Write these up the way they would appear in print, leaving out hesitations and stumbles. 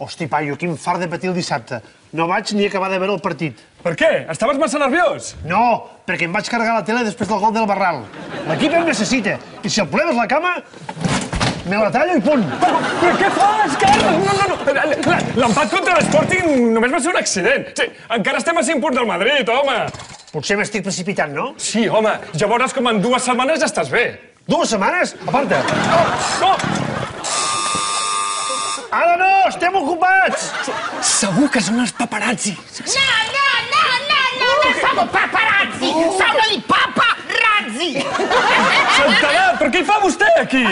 Hosti, paio, quin fart de patir el dissabte. No vaig ni acabar de veure el partit. Per què? Estaves massa nerviós? No, perquè em vaig carregar la tele després del gol del Barral. L'equip em necessita, i si el problema és la cama, me la tallo i punt. Però què fas, Carles? No. L'empat contra l'Sporting només va ser un accident. Sí, encara estem a 5 punts del Madrid, home. Potser m'estic precipitant, no? Sí, home, ja veuràs com en 2 setmanes ja estàs bé. 2 setmanes? Aparta. No! Ara no, estem ocupats! Segur que són els paparazzi. No siamo paparazzi! Sono i paparazzi! Santarà, però què hi fa vostè aquí?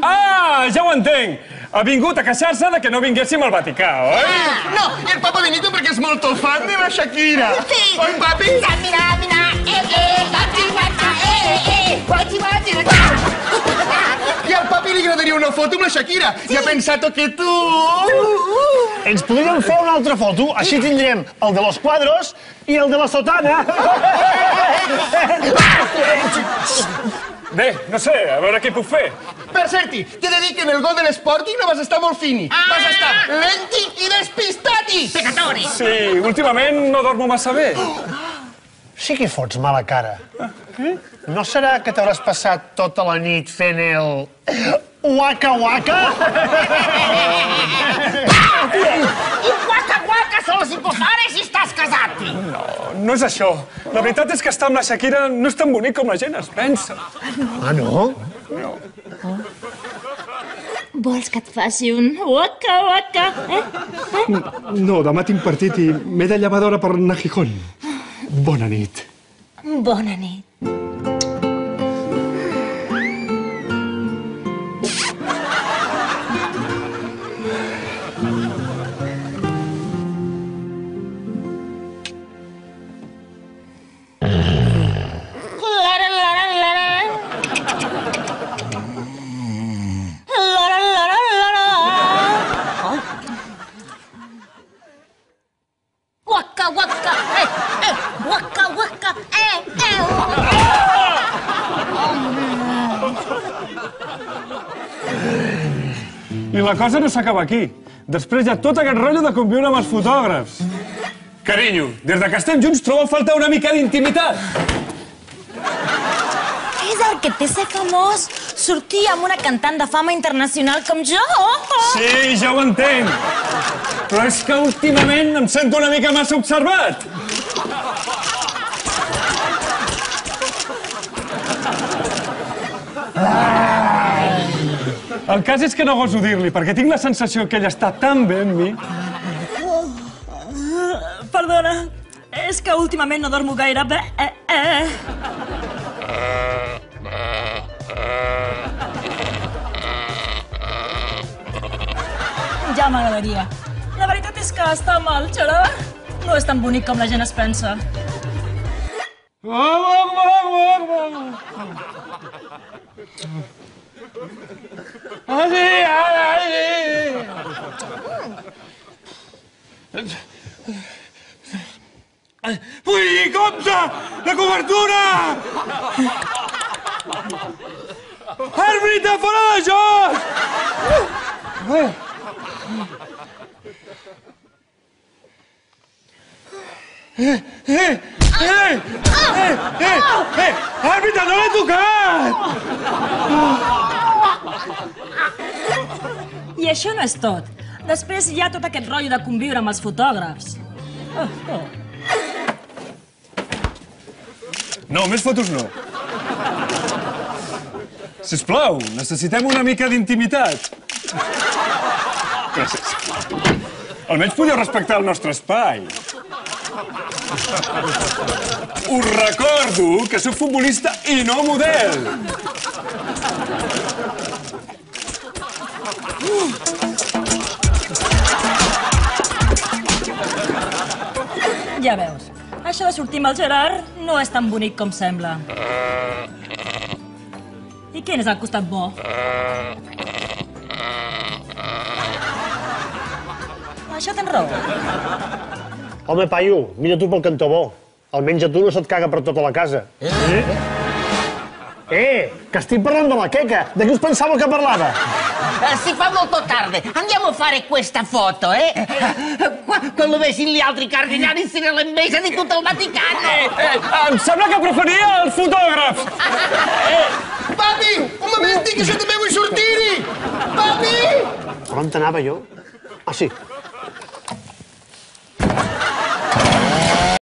Ah, ja ho entenc. Ha vingut a queixar-se de que no vinguéssim al Vaticà, oi? No, el Papa ha venuto perché è molto fan de la Shakira. Sì! Oi, papi? I al papi li agradaria una foto amb la Shakira. I ha pensato que tu... Ens podríem fer una altra foto, així tindrem el de los quadros i el de la sotana. Bé, no sé, a veure què puc fer. Per certi, t'he de dir que en el gol de l'Sporting no vas estar molt fini. Vas estar lenti i despistati. Peccatori! Sí, últimament no dormo massa bé. Sí que fots mala cara. No serà que t'hauràs passat tota la nit fent el... Waka waka? Il guaca solo si può fare si sta scasati! No és això. La veritat és que estar amb la Shakira no és tan bonic com la gent es pensa. Ah, no? Vols que et faci un waka? No, demà tinc partit i m'he de llevar d'hora per anar a Gijón. Bona nit. Bona nit. I la cosa no s'acaba aquí. Després hi ha tot aquest rotllo de conviure amb els fotògrafs. Carinyo, des de que estem junts trobo a faltar una mica d'intimitat. És el que té ser famós. Sortir amb una cantant de fama internacional com jo. Sí, ja ho entenc. Però és que últimament em sento una mica massa observat. El cas és que no goso dir-li, perquè tinc la sensació que ell està tan bé amb mi. Perdona, és que últimament no dormo gaire bé. Ja m'agradaria. La veritat és que estar amb el Gerard no és tan bonic com la gent es pensa. Ui, compte! La cobertura! Àrbitre, fora de joc! Àrbitre, no l'he tocat! I això no és tot. Després hi ha tot aquest rotllo de conviure amb els fotògrafs. No, més fotos no. Sisplau, necessitem una mica d'intimitat. Gràcies. Almenys podeu respectar el nostre espai. Us recordo que sóc futbolista i no model. Ja veus, això de sortir amb el Gerard no és tan bonic com sembla. I quin és el costat bo? Això tens raó. Home, paio, mira tu pel cantó bo. Almenys a tu no se't caga per tota la casa. che estic parlant de la Queca. De chi us pensavo che parlava? Si fa molto tardi. Andiamo a fare questa foto, eh? Quando vegi gli altri cardinali si nell'invesa di tutto il Vaticano. Em sembla que preferia els fotògrafs. Papi, un momenti, que se també vull sortir-hi! Papi! Per on anava jo? Ah, sí.